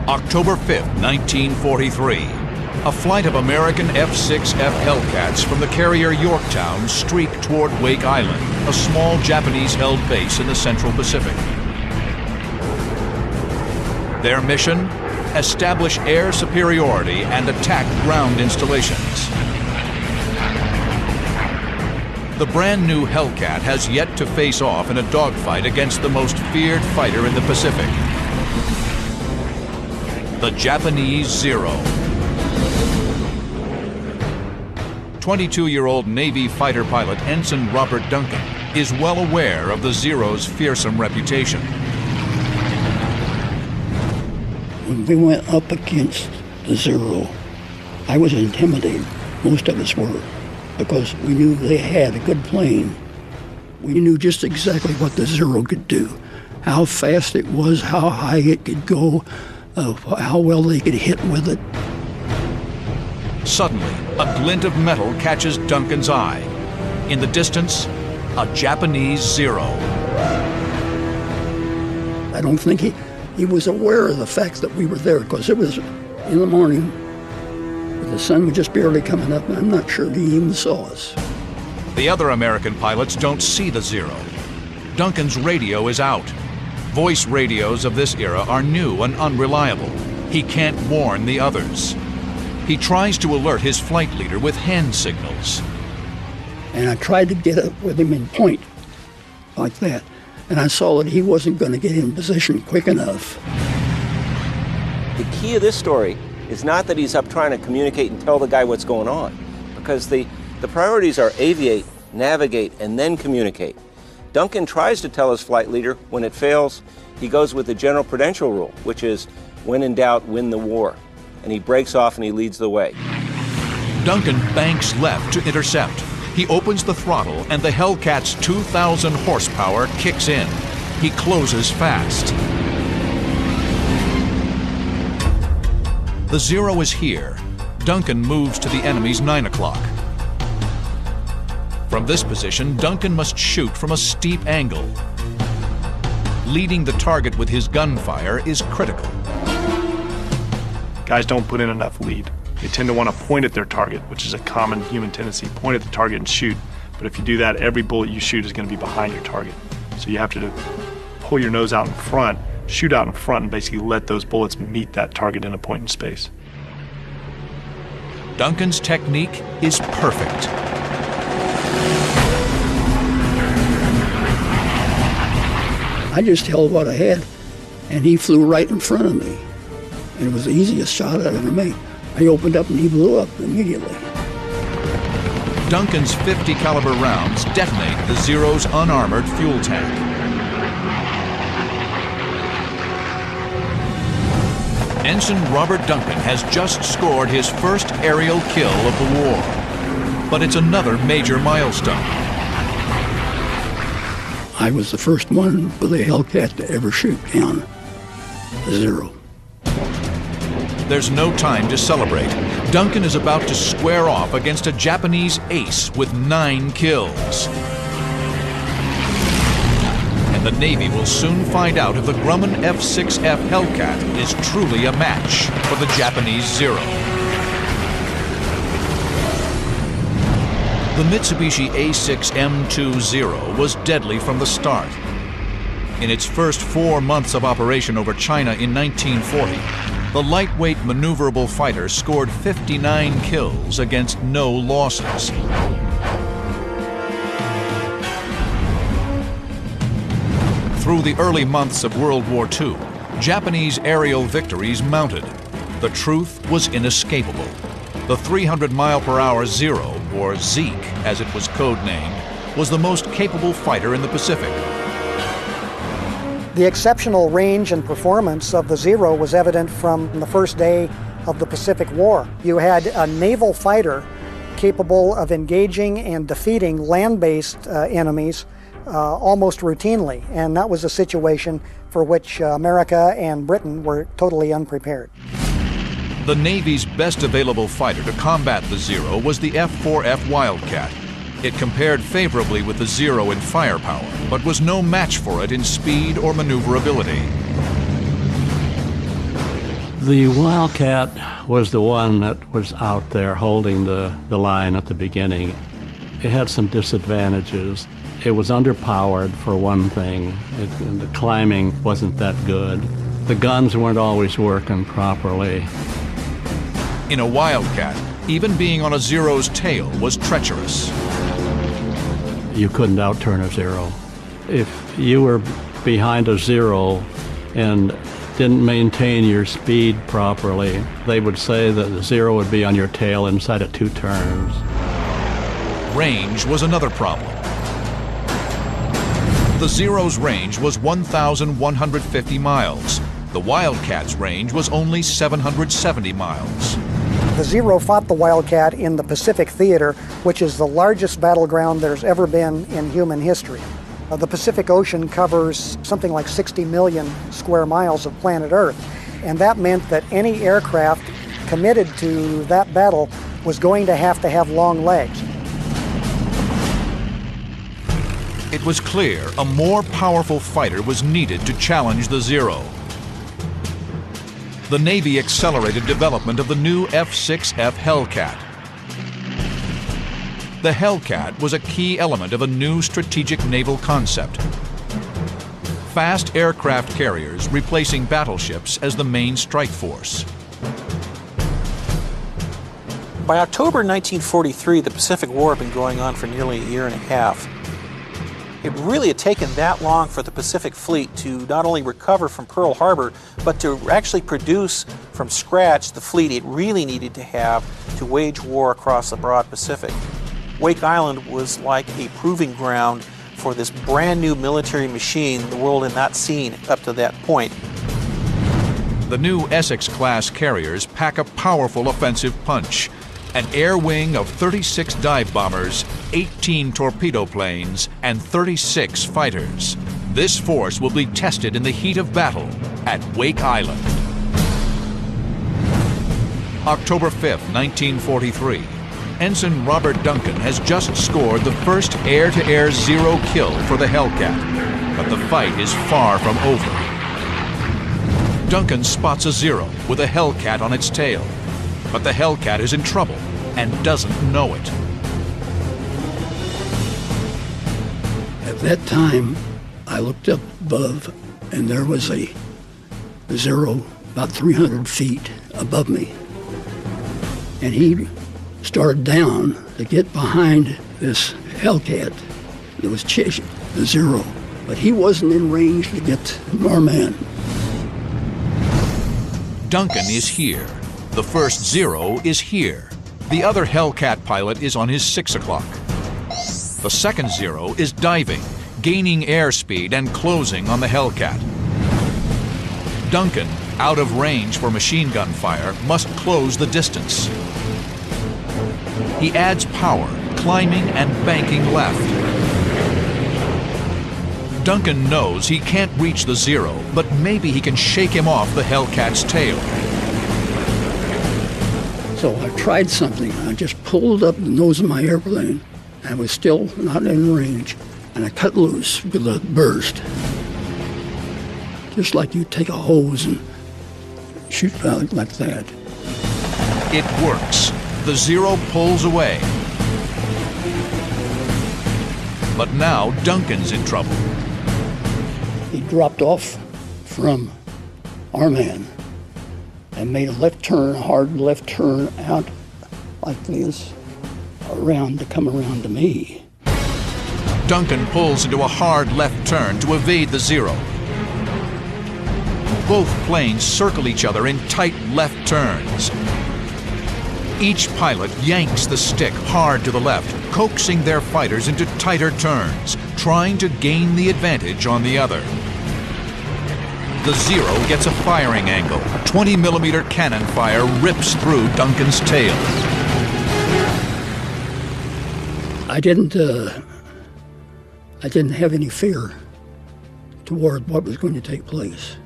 October 5, 1943. A flight of American F-6F Hellcats from the carrier Yorktown streak toward Wake Island, a small Japanese-held base in the Central Pacific. Their mission? Establish air superiority and attack ground installations. The brand new Hellcat has yet to face off in a dogfight against the most feared fighter in the Pacific, the Japanese Zero. 22-year-old Navy fighter pilot Ensign Robert Duncan is well aware of the Zero's fearsome reputation. When we went up against the Zero, I was intimidated. Most of us were, because we knew they had a good plane. We knew just exactly what the Zero could do, how fast it was, how high it could go, how well they could hit with it. Suddenly, a glint of metal catches Duncan's eye. In the distance, a Japanese Zero. I don't think he was aware of the fact that we were there, because it was in the morning. The sun was just barely coming up, and I'm not sure he even saw us. The other American pilots don't see the Zero. Duncan's radio is out. Voice radios of this era are new and unreliable. He can't warn the others. He tries to alert his flight leader with hand signals. And I tried to get up with him in point, like that. And I saw that he wasn't going to get in position quick enough. The key of this story is not that he's up trying to communicate and tell the guy what's going on, because the priorities are aviate, navigate, and then communicate. Duncan tries to tell his flight leader. When it fails, he goes with the general prudential rule, which is, when in doubt, win the war. And he breaks off and he leads the way. Duncan banks left to intercept. He opens the throttle and the Hellcat's 2,000 horsepower kicks in. He closes fast. The Zero is here. Duncan moves to the enemy's 9 o'clock. From this position, Duncan must shoot from a steep angle. Leading the target with his gunfire is critical. Guys don't put in enough lead. They tend to want to point at their target, which is a common human tendency. Point at the target and shoot. But if you do that, every bullet you shoot is going to be behind your target. So you have to pull your nose out in front, shoot out in front, and basically let those bullets meet that target in a point in space. Duncan's technique is perfect. I just held what I had, and he flew right in front of me. And it was the easiest shot I'd ever made. I opened up and he blew up immediately. Duncan's 50 caliber rounds detonate the Zero's unarmored fuel tank. Ensign Robert Duncan has just scored his first aerial kill of the war. But it's another major milestone. I was the first one with a Hellcat to ever shoot down the Zero. There's no time to celebrate. Duncan is about to square off against a Japanese ace with 9 kills. And the Navy will soon find out if the Grumman F-6F Hellcat is truly a match for the Japanese Zero. The Mitsubishi A6M2 was deadly from the start. In its first 4 months of operation over China in 1940, the lightweight maneuverable fighter scored 59 kills against no losses. Through the early months of World War II, Japanese aerial victories mounted. The truth was inescapable. The 300-mile-per-hour Zero, or Zeke as it was codenamed, was the most capable fighter in the Pacific. The exceptional range and performance of the Zero was evident from the first day of the Pacific War. You had a naval fighter capable of engaging and defeating land-based enemies almost routinely, and that was a situation for which America and Britain were totally unprepared. The Navy's best available fighter to combat the Zero was the F-4F Wildcat. It compared favorably with the Zero in firepower, but was no match for it in speed or maneuverability. The Wildcat was the one that was out there holding the line at the beginning. It had some disadvantages. It was underpowered, for one thing. The climbing wasn't that good. The guns weren't always working properly. In a Wildcat, even being on a Zero's tail was treacherous. You couldn't outturn a Zero. If you were behind a Zero and didn't maintain your speed properly, they would say that the Zero would be on your tail inside of 2 turns. Range was another problem. The Zero's range was 1,150 miles. The Wildcat's range was only 770 miles. The Zero fought the Wildcat in the Pacific Theater, which is the largest battleground there's ever been in human history. The Pacific Ocean covers something like 60 million square miles of planet Earth, and that meant that any aircraft committed to that battle was going to have long legs. It was clear a more powerful fighter was needed to challenge the Zero. The Navy accelerated development of the new F-6F Hellcat. The Hellcat was a key element of a new strategic naval concept. Fast aircraft carriers replacing battleships as the main strike force. By October 1943, the Pacific War had been going on for nearly a year and a half. It really had taken that long for the Pacific Fleet to not only recover from Pearl Harbor, but to actually produce from scratch the fleet it really needed to have to wage war across the broad Pacific. Wake Island was like a proving ground for this brand new military machine the world had not seen up to that point. The new Essex-class carriers pack a powerful offensive punch. An air wing of 36 dive bombers, 18 torpedo planes, and 36 fighters. This force will be tested in the heat of battle at Wake Island. October 5th, 1943. Ensign Robert Duncan has just scored the first air-to-air Zero kill for the Hellcat, but the fight is far from over. Duncan spots a Zero with a Hellcat on its tail, but the Hellcat is in trouble and doesn't know it. At that time, I looked up above, and there was a Zero about 300 feet above me. And he started down to get behind this Hellcat that was chasing the Zero, but he wasn't in range to get our man. Duncan is here. The first Zero is here. The other Hellcat pilot is on his 6 o'clock. The second Zero is diving, gaining airspeed and closing on the Hellcat. Duncan, out of range for machine gun fire, must close the distance. He adds power, climbing and banking left. Duncan knows he can't reach the Zero, but maybe he can shake him off the Hellcat's tail. So I tried something. I just pulled up the nose of my airplane. I was still not in range, and I cut loose with a burst. Just like you take a hose and shoot out like that. It works. The Zero pulls away. But now Duncan's in trouble. He dropped off from our man and made a left turn, a hard left turn out like this, around to come around to me. Duncan pulls into a hard left turn to evade the Zero. Both planes circle each other in tight left turns. Each pilot yanks the stick hard to the left, coaxing their fighters into tighter turns, trying to gain the advantage on the other. The Zero gets a firing angle. 20-millimeter cannon fire rips through Duncan's tail. I didn't have any fear toward what was going to take place.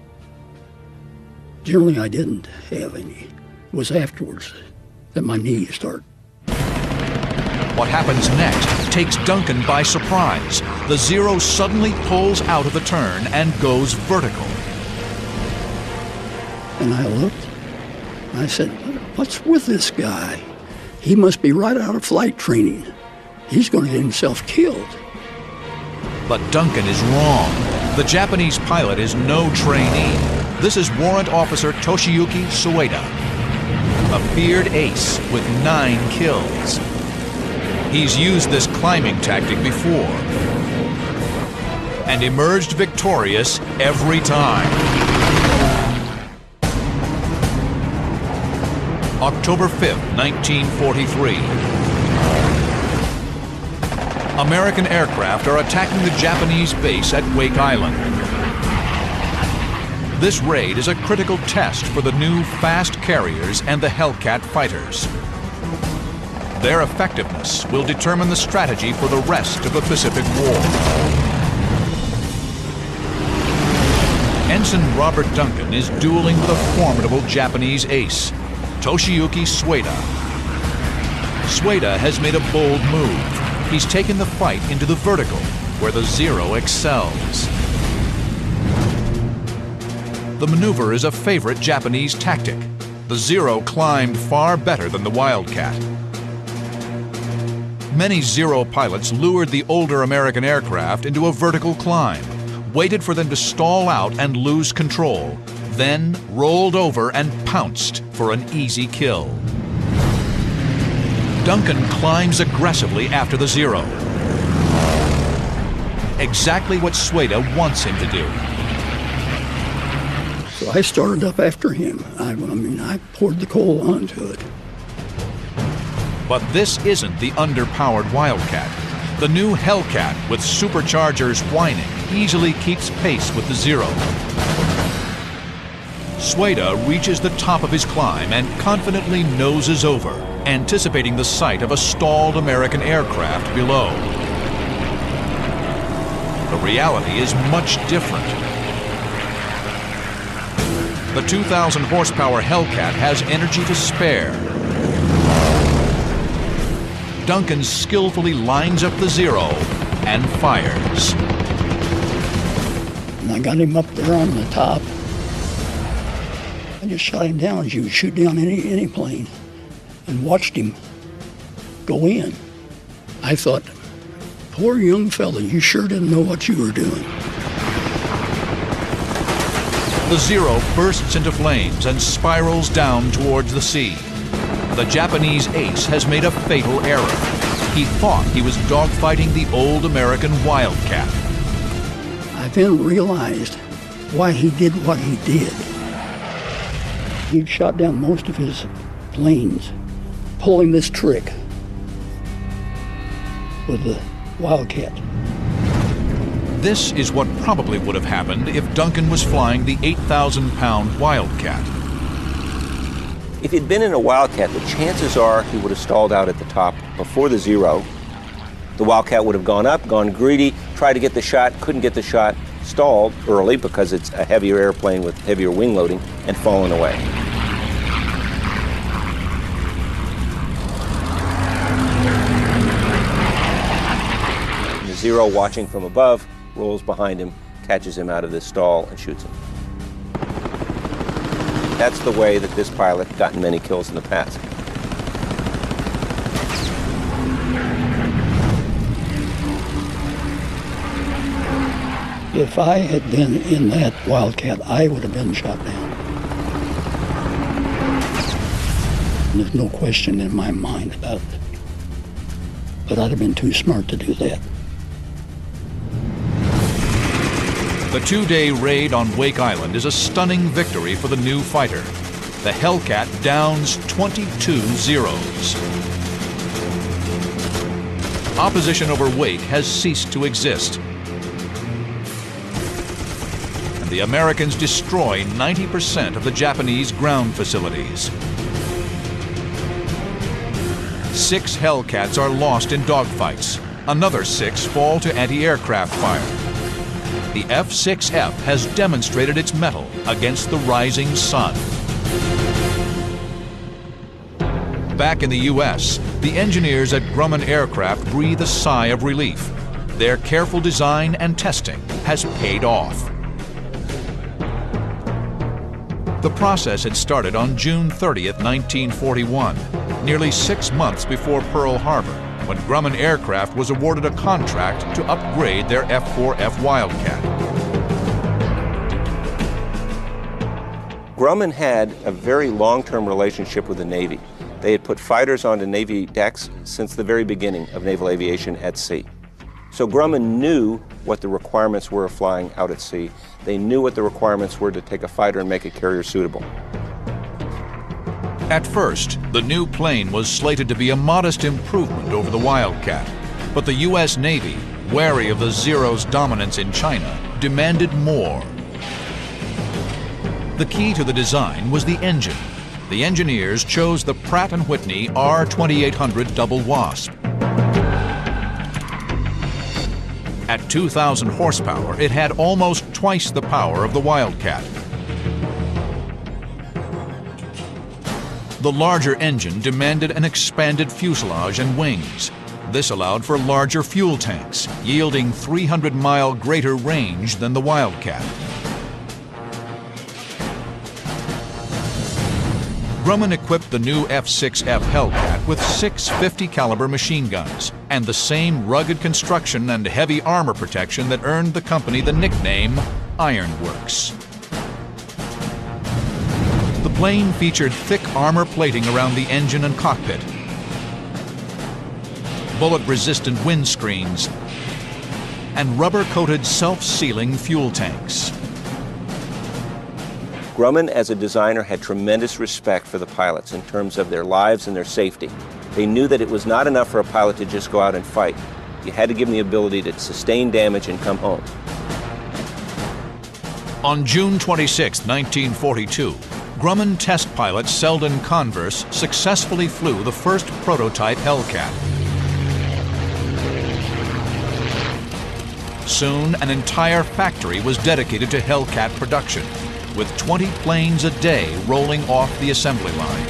Generally, I didn't have any. It was afterwards that my knees started. What happens next takes Duncan by surprise. The Zero suddenly pulls out of the turn and goes vertical. And I looked, I said, what's with this guy? He must be right out of flight training. He's going to get himself killed. But Duncan is wrong. The Japanese pilot is no trainee. This is Warrant Officer Toshiyuki Sueda, a feared ace with 9 kills. He's used this climbing tactic before and emerged victorious every time. October 5th, 1943. American aircraft are attacking the Japanese base at Wake Island. This raid is a critical test for the new fast carriers and the Hellcat fighters. Their effectiveness will determine the strategy for the rest of the Pacific War. Ensign Robert Duncan is dueling with a formidable Japanese ace, Toshiyuki Sueda. Sueda has made a bold move. He's taken the fight into the vertical, where the Zero excels. The maneuver is a favorite Japanese tactic. The Zero climbed far better than the Wildcat. Many Zero pilots lured the older American aircraft into a vertical climb, waited for them to stall out and lose control, then rolled over and pounced for an easy kill. Duncan climbs aggressively after the Zero. Exactly what Sueda wants him to do. So I started up after him. I poured the coal onto it. But this isn't the underpowered Wildcat. The new Hellcat, with superchargers whining, easily keeps pace with the Zero. Sueda reaches the top of his climb and confidently noses over, anticipating the sight of a stalled American aircraft below. The reality is much different. The 2,000 horsepower Hellcat has energy to spare. Duncan skillfully lines up the Zero and fires. And I got him up there on the top. I just shot him down as you would shoot down any plane and watched him go in. I thought, poor young fella, you sure didn't know what you were doing. The Zero bursts into flames and spirals down towards the sea. The Japanese ace has made a fatal error. He thought he was dogfighting the old American Wildcat. I then realized why he did what he did. He'd shot down most of his planes, pulling this trick with the Wildcat. This is what probably would have happened if Duncan was flying the 8,000-pound Wildcat. If he'd been in a Wildcat, the chances are he would have stalled out at the top before the Zero. The Wildcat would have gone up, gone greedy, tried to get the shot, couldn't get the shot, stalled early because it's a heavier airplane with heavier wing loading, and fallen away. And the Zero, watching from above, rolls behind him, catches him out of this stall, and shoots him. That's the way that this pilot gotten many kills in the past. If I had been in that Wildcat, I would have been shot down. And there's no question in my mind about it. But I'd have been too smart to do that. The 2-day raid on Wake Island is a stunning victory for the new fighter. The Hellcat downs 22 Zeros. Opposition over Wake has ceased to exist. And the Americans destroy 90% of the Japanese ground facilities. 6 Hellcats are lost in dogfights. Another 6 fall to anti-aircraft fire. The F-6F has demonstrated its mettle against the rising sun. Back in the U.S., the engineers at Grumman Aircraft breathe a sigh of relief. Their careful design and testing has paid off. The process had started on June 30th, 1941, nearly 6 months before Pearl Harbor, when Grumman Aircraft was awarded a contract to upgrade their F-4F Wildcat. Grumman had a very long-term relationship with the Navy. They had put fighters onto Navy decks since the very beginning of naval aviation at sea. So Grumman knew what the requirements were of flying out at sea. They knew what the requirements were to take a fighter and make a carrier suitable. At first, the new plane was slated to be a modest improvement over the Wildcat, but the U.S. Navy, wary of the Zero's dominance in China, demanded more. The key to the design was the engine. The engineers chose the Pratt & Whitney R2800 Double Wasp. At 2,000 horsepower, it had almost twice the power of the Wildcat. The larger engine demanded an expanded fuselage and wings. This allowed for larger fuel tanks, yielding 300-mile greater range than the Wildcat. Grumman equipped the new F-6F Hellcat with 6 50-caliber machine guns and the same rugged construction and heavy armor protection that earned the company the nickname Ironworks. The plane featured thick armor plating around the engine and cockpit, bullet-resistant windscreens, and rubber-coated self-sealing fuel tanks. Grumman, as a designer, had tremendous respect for the pilots in terms of their lives and their safety. They knew that it was not enough for a pilot to just go out and fight. You had to give them the ability to sustain damage and come home. On June 26, 1942, Grumman test pilot Selden Converse successfully flew the first prototype Hellcat. Soon, an entire factory was dedicated to Hellcat production, with 20 planes a day rolling off the assembly line.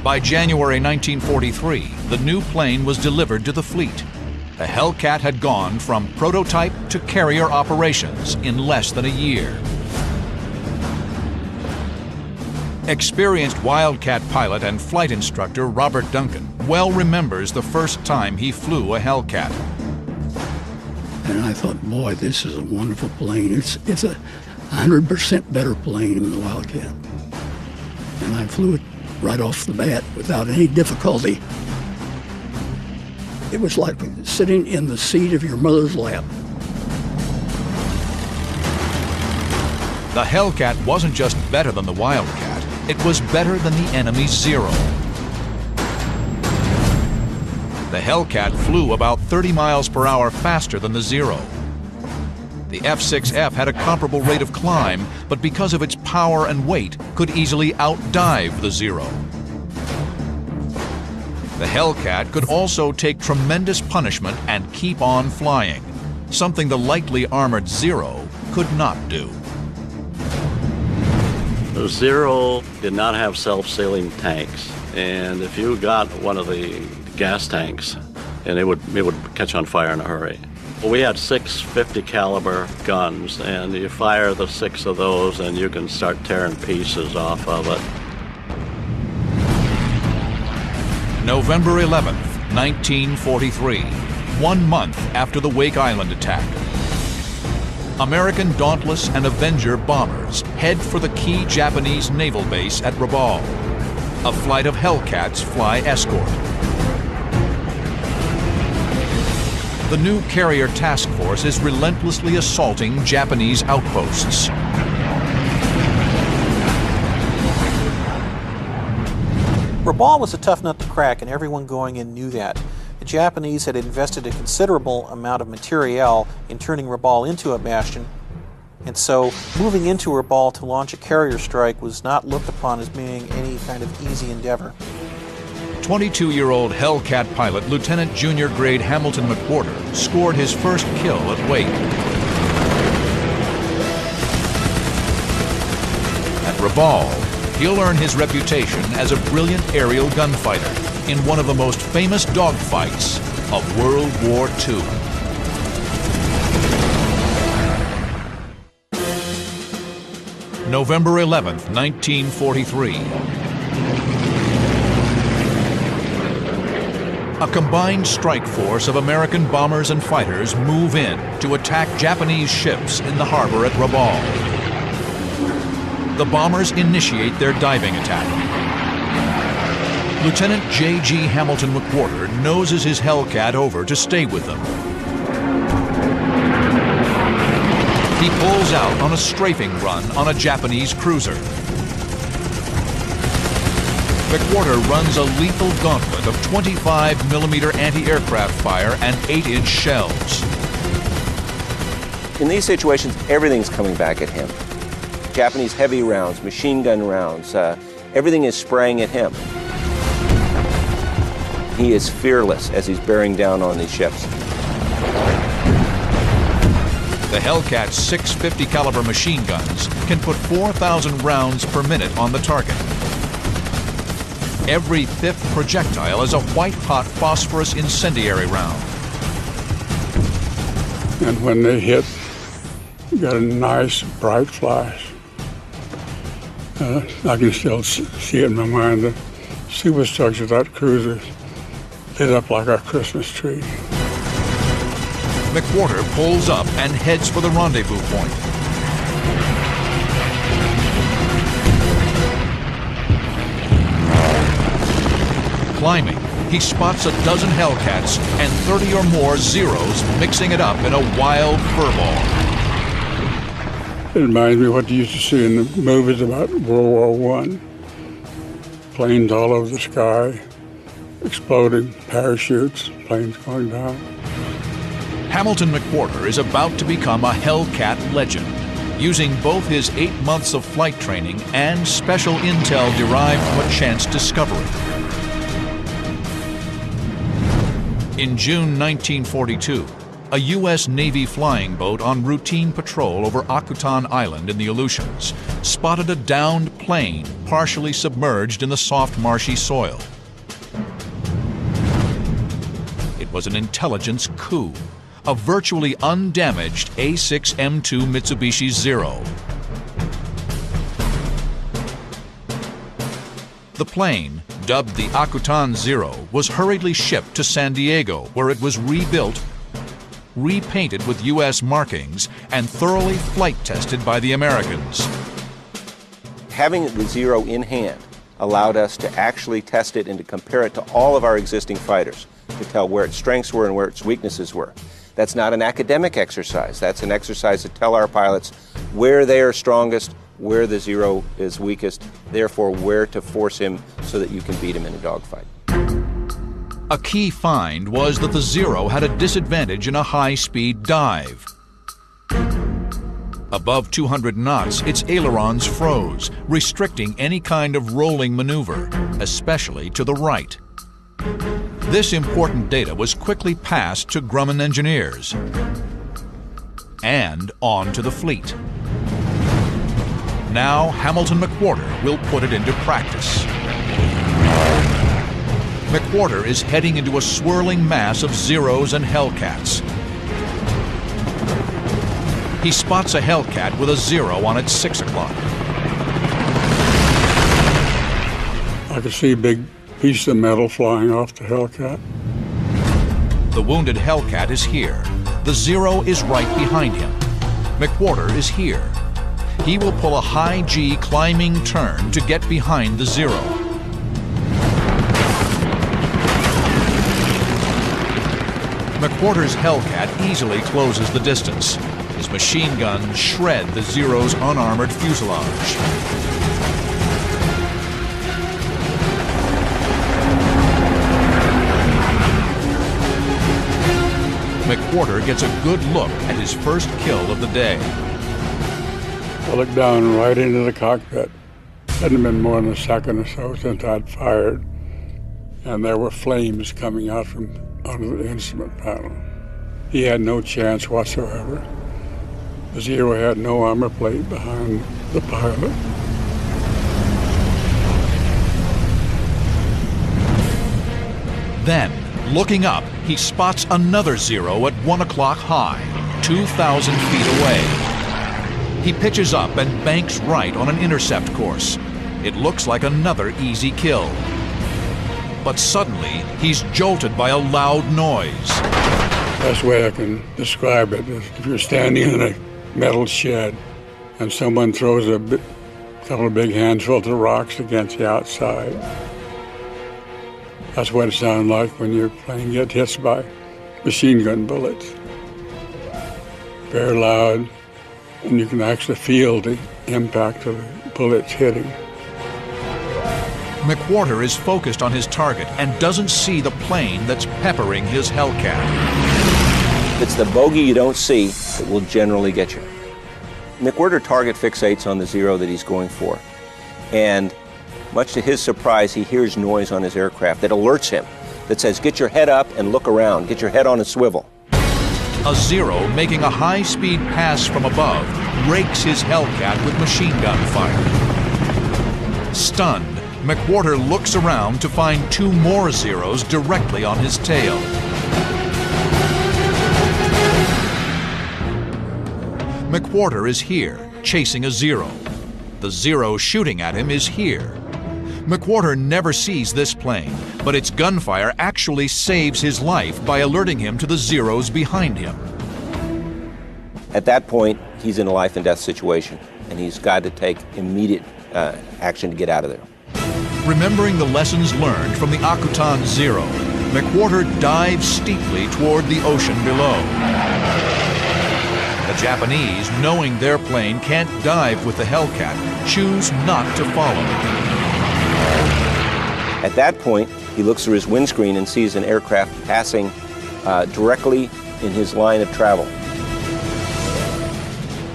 By January 1943, the new plane was delivered to the fleet. The Hellcat had gone from prototype to carrier operations in less than a year. Experienced Wildcat pilot and flight instructor Robert Duncan well remembers the first time he flew a Hellcat. And I thought, boy, this is a wonderful plane. It's a 100% better plane than the Wildcat. And I flew it right off the bat without any difficulty. It was like sitting in the seat of your mother's lap. The Hellcat wasn't just better than the Wildcat, it was better than the enemy's Zero. The Hellcat flew about 30 miles per hour faster than the Zero. The F-6F had a comparable rate of climb, but because of its power and weight, could easily outdive the Zero. The Hellcat could also take tremendous punishment and keep on flying, something the lightly armored Zero could not do. The Zero did not have self-sealing tanks, and if you got one of the gas tanks, and it would catch on fire in a hurry. Well, we had 6 50-caliber guns, and you fire the 6 of those, and you can start tearing pieces off of it. November 11th, 1943, 1 month after the Wake Island attack. American Dauntless and Avenger bombers head for the key Japanese naval base at Rabaul. A flight of Hellcats fly escort. The new carrier task force is relentlessly assaulting Japanese outposts. Rabaul was a tough nut to crack, and everyone going in knew that. The Japanese had invested a considerable amount of materiel in turning Rabaul into a bastion, and so moving into Rabaul to launch a carrier strike was not looked upon as being any kind of easy endeavor. 22-year-old Hellcat pilot Lieutenant Junior Grade Hamilton McWhorter scored his first kill at Wake. At Rabaul, he'll earn his reputation as a brilliant aerial gunfighter in one of the most famous dogfights of World War II. November 11th, 1943. A combined strike force of American bombers and fighters move in to attack Japanese ships in the harbor at Rabaul. The bombers initiate their diving attack. Lieutenant J.G. Hamilton McWhorter noses his Hellcat over to stay with them. He pulls out on a strafing run on a Japanese cruiser. McWhorter runs a lethal gauntlet of 25mm anti-aircraft fire and 8-inch shells. In these situations, everything's coming back at him. Japanese heavy rounds, machine gun rounds, everything is spraying at him. He is fearless as he's bearing down on these ships. The Hellcat's 650 caliber machine guns can put 4,000 rounds per minute on the target. Every fifth projectile is a white-hot phosphorus incendiary round. And when they hit, you got a nice bright flash. I can still see it in my mind. The superstructure of that cruiser lit up like a Christmas tree. McWhorter pulls up and heads for the rendezvous point. Climbing, he spots a dozen Hellcats and 30 or more Zeros mixing it up in a wild furball. It reminds me of what you used to see in the movies about World War I. Planes all over the sky, exploding, parachutes, planes going down. Hamilton McWhorter is about to become a Hellcat legend, using both his 8 months of flight training and special intel derived from a chance discovery. In June 1942, a U.S. Navy flying boat on routine patrol over Akutan Island in the Aleutians spotted a downed plane partially submerged in the soft marshy soil. It was an intelligence coup, a virtually undamaged A6M2 Mitsubishi Zero. The plane, dubbed the Akutan Zero, was hurriedly shipped to San Diego, where it was rebuilt, repainted with U.S. markings, and thoroughly flight tested by the Americans. Having the Zero in hand allowed us to actually test it and to compare it to all of our existing fighters, to tell where its strengths were and where its weaknesses were. That's not an academic exercise. That's an exercise to tell our pilots where they are strongest, where the Zero is weakest, therefore where to force him so that you can beat him in a dogfight. A key find was that the Zero had a disadvantage in a high-speed dive. Above 200 knots, its ailerons froze, restricting any kind of rolling maneuver, especially to the right. This important data was quickly passed to Grumman engineers and on to the fleet. Now Hamilton McWhorter will put it into practice. McWhorter is heading into a swirling mass of Zeros and Hellcats. He spots a Hellcat with a Zero on its 6 o'clock. I could see a big piece of metal flying off the Hellcat. The wounded Hellcat is here. The Zero is right behind him. McWhorter is here. He will pull a high G climbing turn to get behind the Zero. McWhorter's Hellcat easily closes the distance. His machine guns shred the Zero's unarmored fuselage. McWhorter gets a good look at his first kill of the day. I looked down right into the cockpit. Hadn't been more than a second or so since I'd fired, and there were flames coming out from under the instrument panel. He had no chance whatsoever. The Zero had no armor plate behind the pilot. Then, looking up, he spots another Zero at 1 o'clock high, 2,000 feet away. He pitches up and banks right on an intercept course. It looks like another easy kill. But suddenly, he's jolted by a loud noise. Best way I can describe it is if you're standing in a metal shed and someone throws a couple of big handfuls of rocks against the outside. That's what it sounds like when your plane gets hit by machine gun bullets. Very loud, and you can actually feel the impact of the bullets hitting. McWhorter is focused on his target and doesn't see the plane that's peppering his Hellcat. It's the bogey you don't see that will generally get you. McWhorter target fixates on the Zero that he's going for. And much to his surprise, he hears noise on his aircraft that alerts him, that says, get your head up and look around, get your head on a swivel. A Zero, making a high-speed pass from above, rakes his Hellcat with machine gun fire. Stunned, McWhorter looks around to find two more Zeros directly on his tail. McWhorter is here, chasing a Zero. The Zero shooting at him is here. McWhorter never sees this plane, but its gunfire actually saves his life by alerting him to the Zeros behind him. At that point, he's in a life and death situation, and he's got to take immediate action to get out of there. Remembering the lessons learned from the Akutan Zero, McWhorter dives steeply toward the ocean below. The Japanese, knowing their plane can't dive with the Hellcat, choose not to follow. At that point, he looks through his windscreen and sees an aircraft passing directly in his line of travel.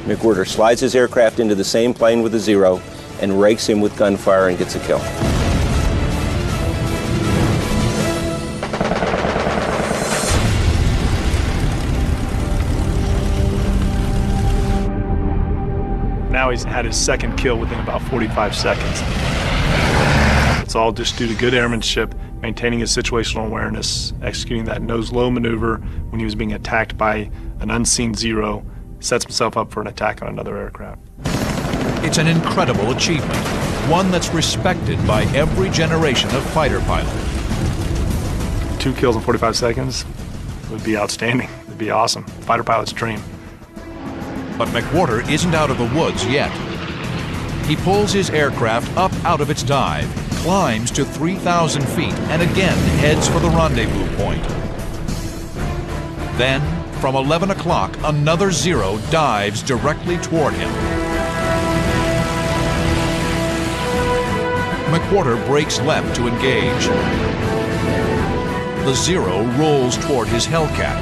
McWhorter slides his aircraft into the same plane with the Zero and rakes him with gunfire and gets a kill. Now he's had his second kill within about 45 seconds. It's all just due to good airmanship, maintaining his situational awareness, executing that nose-low maneuver when he was being attacked by an unseen Zero, sets himself up for an attack on another aircraft. It's an incredible achievement, one that's respected by every generation of fighter pilot. 2 kills in 45 seconds would be outstanding. It'd be awesome. Fighter pilot's dream. But McWhorter isn't out of the woods yet. He pulls his aircraft up out of its dive, climbs to 3,000 feet, and again heads for the rendezvous point. Then, from 11 o'clock, another Zero dives directly toward him. McWhorter breaks left to engage. The Zero rolls toward his Hellcat.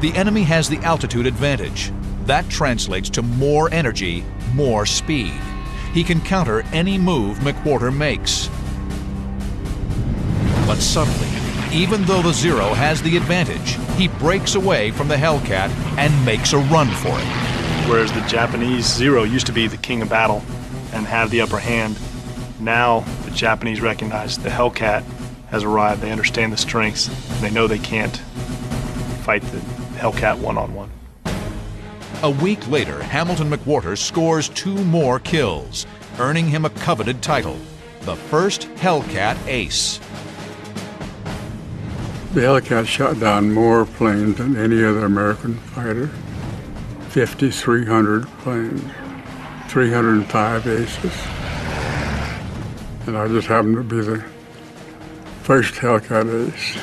The enemy has the altitude advantage. That translates to more energy, more speed. He can counter any move McWhorter makes. But suddenly, even though the Zero has the advantage, he breaks away from the Hellcat and makes a run for it. Whereas the Japanese Zero used to be the king of battle and have the upper hand, now the Japanese recognize the Hellcat has arrived. They understand the strengths, and they know they can't fight the Hellcat one-on-one. A week later, Hamilton McWhorter scores 2 more kills, earning him a coveted title, the first Hellcat Ace. The Hellcat shot down more planes than any other American fighter. 5,300 planes, 305 aces. And I just happened to be the first Hellcat ace.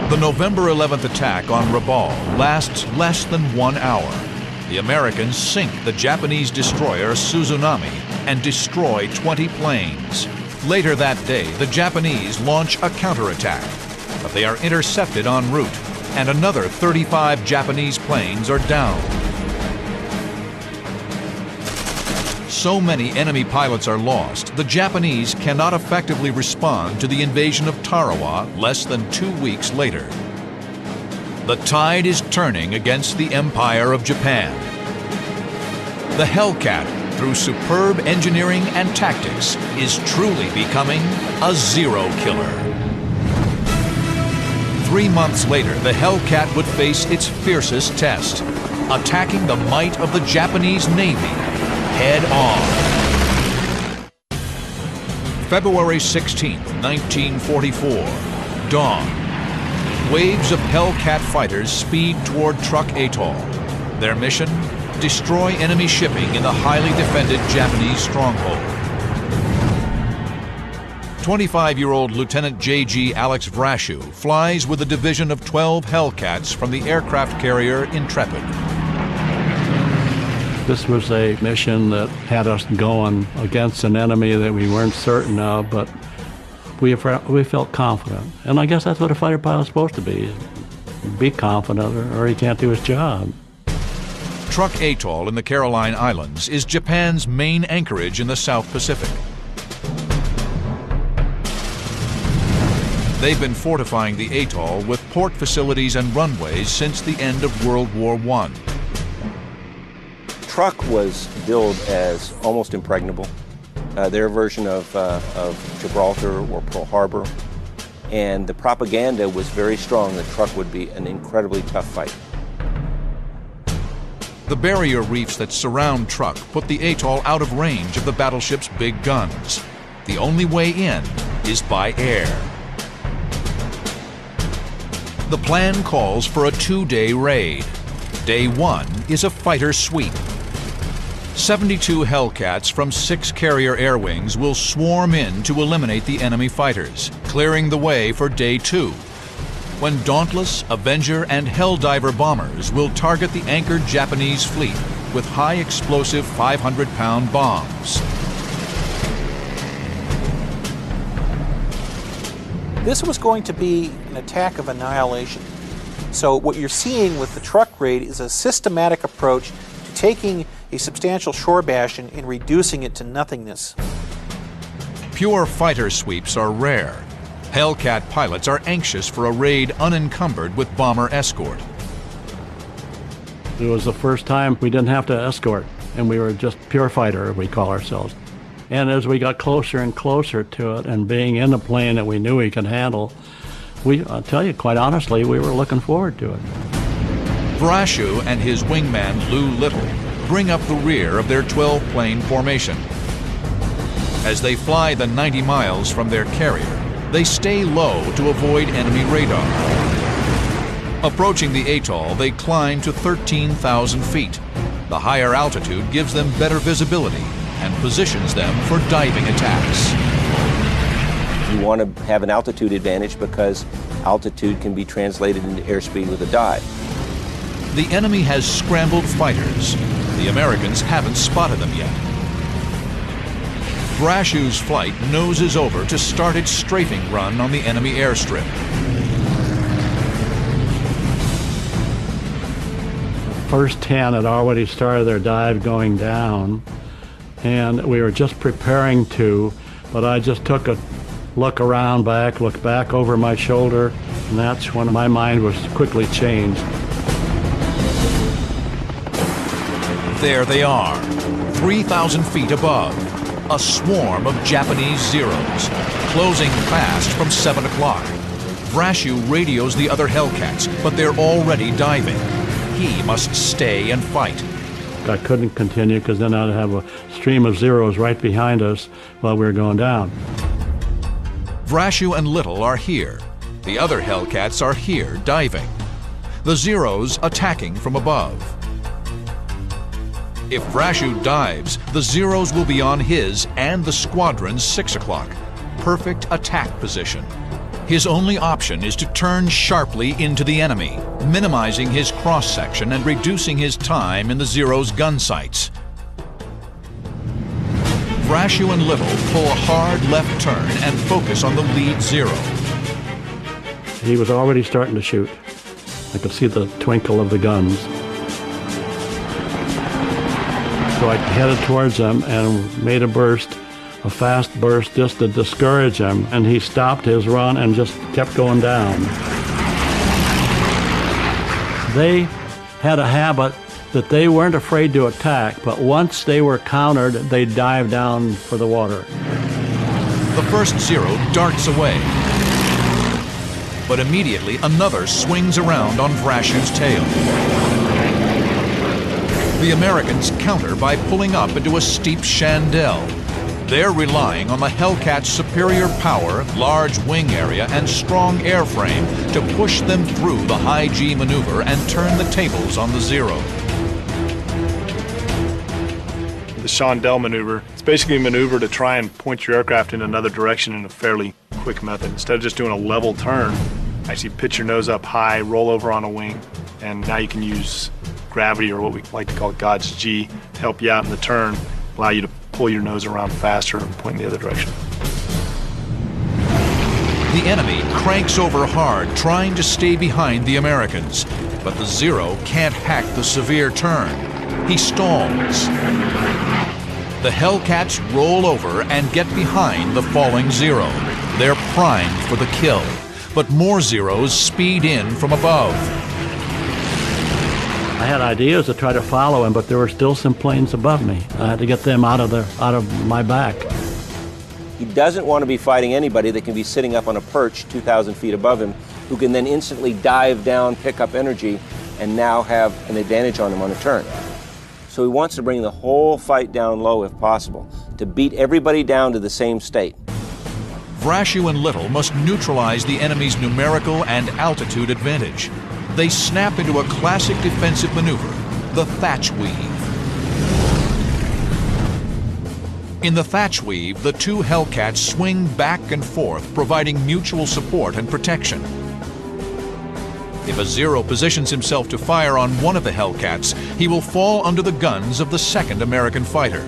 The November 11th attack on Rabaul lasts less than 1 hour. The Americans sink the Japanese destroyer Suzunami and destroy 20 planes. Later that day, the Japanese launch a counterattack, but they are intercepted en route, and another 35 Japanese planes are down. So many enemy pilots are lost, the Japanese cannot effectively respond to the invasion of Tarawa less than 2 weeks later. The tide is turning against the Empire of Japan. The Hellcat, through superb engineering and tactics, is truly becoming a Zero killer. 3 months later, the Hellcat would face its fiercest test. attacking the might of the Japanese Navy head on. February 16, 1944, dawn. Waves of Hellcat fighters speed toward Truk Atoll. Their mission? Destroy enemy shipping in the highly defended Japanese stronghold. 25-year-old Lieutenant J.G. Alex Vrashew flies with a division of 12 Hellcats from the aircraft carrier Intrepid. This was a mission that had us going against an enemy that we weren't certain of, but we felt confident. And I guess that's what a fighter pilot's supposed to be. Be confident or he can't do his job. Truk Atoll in the Caroline Islands is Japan's main anchorage in the South Pacific. They've been fortifying the atoll with port facilities and runways since the end of World War I. Truk was billed as almost impregnable, their version of Gibraltar or Pearl Harbor, and the propaganda was very strong that Truk would be an incredibly tough fight. The barrier reefs that surround Truk put the atoll out of range of the battleship's big guns. The only way in is by air. The plan calls for a 2-day raid. Day 1 is a fighter sweep. 72 Hellcats from 6 carrier air wings will swarm in to eliminate the enemy fighters, clearing the way for Day 2, when Dauntless, Avenger, and Helldiver bombers will target the anchored Japanese fleet with high-explosive 500-pound bombs. This was going to be an attack of annihilation. So what you're seeing with the Truk raid is a systematic approach to taking a substantial shore bastion and reducing it to nothingness. Pure fighter sweeps are rare. Hellcat pilots are anxious for a raid unencumbered with bomber escort. It was the first time we didn't have to escort, and we were just pure fighter, we call ourselves. And as we got closer and closer to it, and being in the plane that we knew we could handle, I'll tell you, quite honestly, we were looking forward to it. Vrashew and his wingman Lou Little bring up the rear of their 12-plane formation. As they fly the 90 miles from their carrier, they stay low to avoid enemy radar. Approaching the atoll, they climb to 13,000 feet. The higher altitude gives them better visibility and positions them for diving attacks. You want to have an altitude advantage because altitude can be translated into airspeed with a dive. The enemy has scrambled fighters. The Americans haven't spotted them yet. Vrashew's flight noses over to start its strafing run on the enemy airstrip. First 10 had already started their dive going down, and we were just preparing to, but I just took a looked back over my shoulder, and that's when my mind was quickly changed. There they are, 3,000 feet above. A swarm of Japanese Zeros, closing fast from 7 o'clock. Vrashew radios the other Hellcats, but they're already diving. He must stay and fight. I couldn't continue because then I'd have a stream of Zeros right behind us while we were going down. Vrashew and Little are here. The other Hellcats are here diving. The Zeros attacking from above. If Vrashew dives, the Zeros will be on his and the squadron's 6 o'clock. Perfect attack position. His only option is to turn sharply into the enemy, minimizing his cross-section and reducing his time in the Zero's gun sights. Vrashew and Little pull a hard left turn and focus on the lead Zero. He was already starting to shoot. I could see the twinkle of the guns. So I headed towards him and made a fast burst just to discourage him, and he stopped his run and just kept going down. They had a habit that they weren't afraid to attack, but once they were countered, they'd dive down for the water. The first Zero darts away, but immediately another swings around on Vrashew's tail. The Americans counter by pulling up into a steep chandelle. They're relying on the Hellcat's superior power, large wing area, and strong airframe to push them through the high G maneuver and turn the tables on the Zero. The chandelle maneuver, it's basically a maneuver to try and point your aircraft in another direction in a fairly quick method. Instead of just doing a level turn, actually pitch your nose up high, roll over on a wing, and now you can use gravity, or what we like to call God's G, to help you out in the turn, allow you to pull your nose around faster and point in the other direction. The enemy cranks over hard, trying to stay behind the Americans, but the Zero can't hack the severe turn. He stalls. The Hellcats roll over and get behind the falling Zero. They're primed for the kill, but more Zeros speed in from above. I had ideas to try to follow him, but there were still some planes above me. I had to get them out of my back. He doesn't want to be fighting anybody that can be sitting up on a perch 2,000 feet above him, who can then instantly dive down, pick up energy, and now have an advantage on him on a turn. So he wants to bring the whole fight down low if possible, to beat everybody down to the same state. Vrashew and Little must neutralize the enemy's numerical and altitude advantage. They snap into a classic defensive maneuver, the thatch weave. In the thatch weave, the two Hellcats swing back and forth, providing mutual support and protection. If a Zero positions himself to fire on one of the Hellcats, he will fall under the guns of the second American fighter.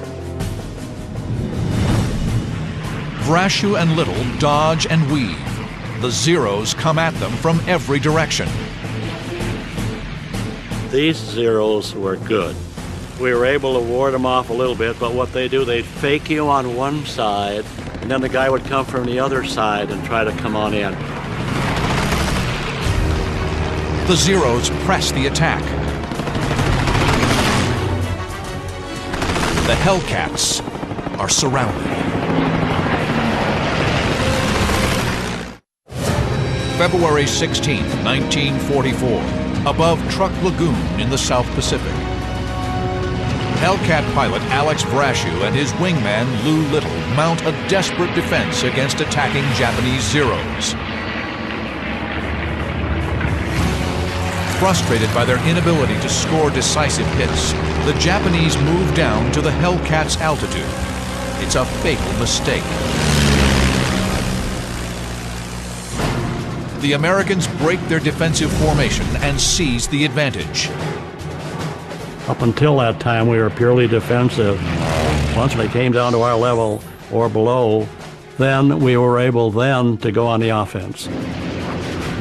Vrashew and Little dodge and weave. The Zeros come at them from every direction. These Zeros were good. We were able to ward them off a little bit, but what they do, they'd fake you on one side, and then the guy would come from the other side and try to come on in. The Zeros press the attack. The Hellcats are surrounded. February 16, 1944. Above Truck Lagoon in the South Pacific. Hellcat pilot Alex Vrashew and his wingman Lou Little mount a desperate defense against attacking Japanese Zeros. Frustrated by their inability to score decisive hits, the Japanese move down to the Hellcat's altitude. It's a fatal mistake. The Americans break their defensive formation and seize the advantage. Up until that time, we were purely defensive. Once they came down to our level or below, then we were able then to go on the offense.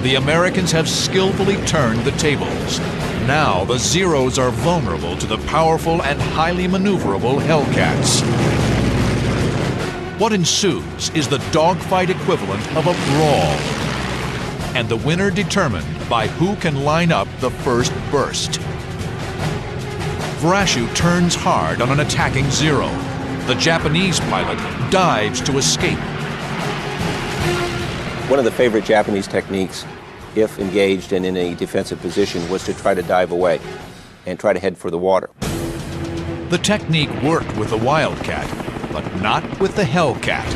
The Americans have skillfully turned the tables. Now the Zeros are vulnerable to the powerful and highly maneuverable Hellcats. What ensues is the dogfight equivalent of a brawl, and the winner determined by who can line up the first burst. Vrashew turns hard on an attacking Zero. The Japanese pilot dives to escape. One of the favorite Japanese techniques, if engaged and in a defensive position, was to try to dive away and try to head for the water. The technique worked with the Wildcat, but not with the Hellcat.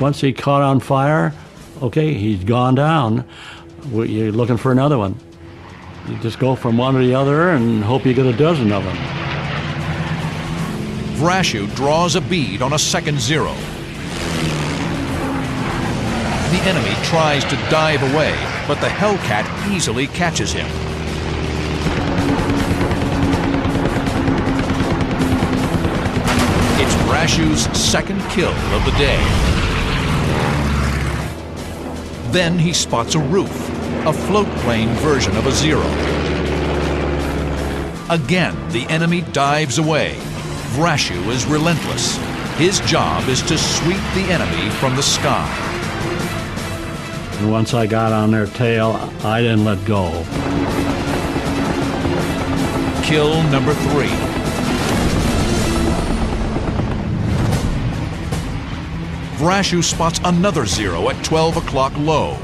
Once he caught on fire, okay, he's gone down. You're looking for another one. You just go from one to the other and hope you get a dozen of them. Vrashew draws a bead on a second Zero. The enemy tries to dive away, but the Hellcat easily catches him. It's Vrashew's second kill of the day. Then he spots a roof, a float plane version of a Zero. Again, the enemy dives away. Vrashew is relentless. His job is to sweep the enemy from the sky. And once I got on their tail, I didn't let go. Kill number 3. Vrashew spots another Zero at 12 o'clock low.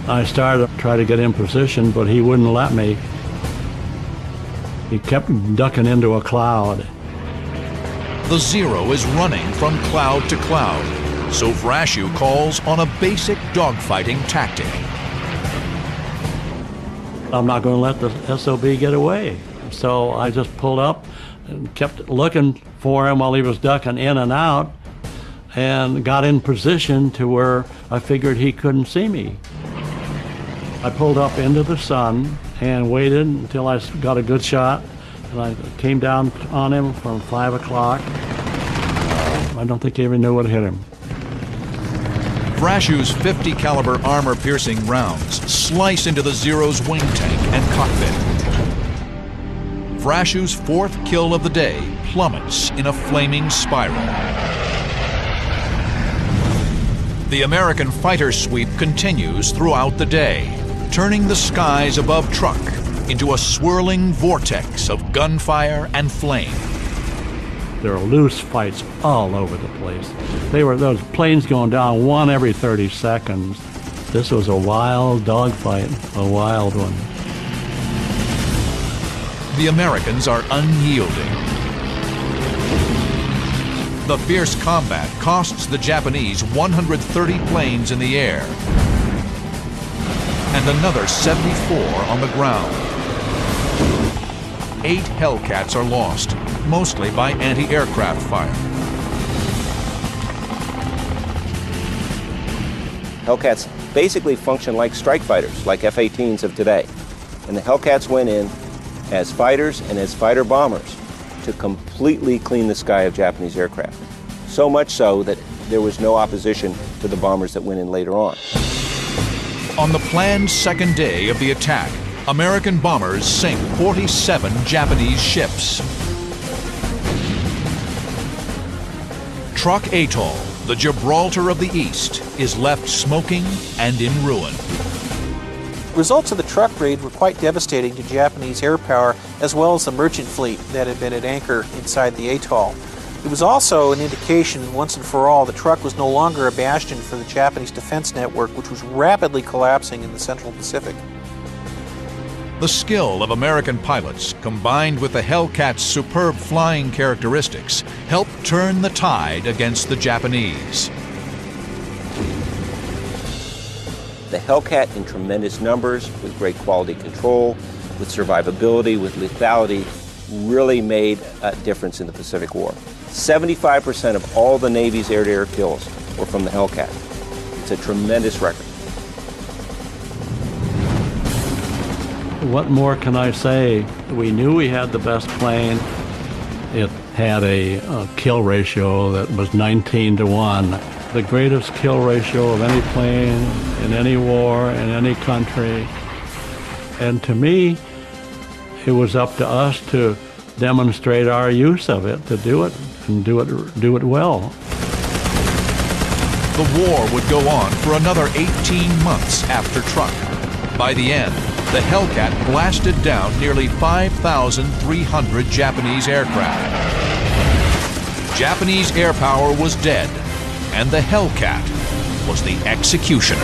I started to try to get in position, but he wouldn't let me. He kept ducking into a cloud. The Zero is running from cloud to cloud, so Vrashew calls on a basic dogfighting tactic. I'm not going to let the SOB get away. So I just pulled up and kept looking for him while he was ducking in and out, and got in position to where I figured he couldn't see me. I pulled up into the sun and waited until I got a good shot, and I came down on him from 5 o'clock. I don't think he even knew what hit him. Vrashew's 50 caliber armor-piercing rounds slice into the Zero's wing tank and cockpit. Vrashew's fourth kill of the day plummets in a flaming spiral. The American fighter sweep continues throughout the day, turning the skies above Truk into a swirling vortex of gunfire and flame. There were loose fights all over the place. Those planes going down one every 30 seconds. This was a wild dogfight, a wild one. The Americans are unyielding. The fierce combat costs the Japanese 130 planes in the air and another 74 on the ground. 8 Hellcats are lost, mostly by anti-aircraft fire. Hellcats basically function like strike fighters, like F-18s of today. And the Hellcats went in as fighters and as fighter bombers to completely clean the sky of Japanese aircraft. So much so that there was no opposition to the bombers that went in later on. On the planned second day of the attack, American bombers sink 47 Japanese ships. Truk Atoll, the Gibraltar of the East, is left smoking and in ruin. Results of the Truk raid were quite devastating to Japanese air power as well as the merchant fleet that had been at anchor inside the atoll. It was also an indication, once and for all, that Truk was no longer a bastion for the Japanese defense network, which was rapidly collapsing in the Central Pacific. The skill of American pilots, combined with the Hellcat's superb flying characteristics, helped turn the tide against the Japanese. The Hellcat in tremendous numbers, with great quality control, with survivability, with lethality, really made a difference in the Pacific War. 75% of all the Navy's air-to-air kills were from the Hellcat. It's a tremendous record. What more can I say? We knew we had the best plane. It had a kill ratio that was 19-1. The greatest kill ratio of any plane in any war, in any country. And to me, it was up to us to demonstrate our use of it, to do it, and do it well. The war would go on for another 18 months after Truk. By the end, the Hellcat blasted down nearly 5,300 Japanese aircraft. Japanese air power was dead, and the Hellcat was the executioner.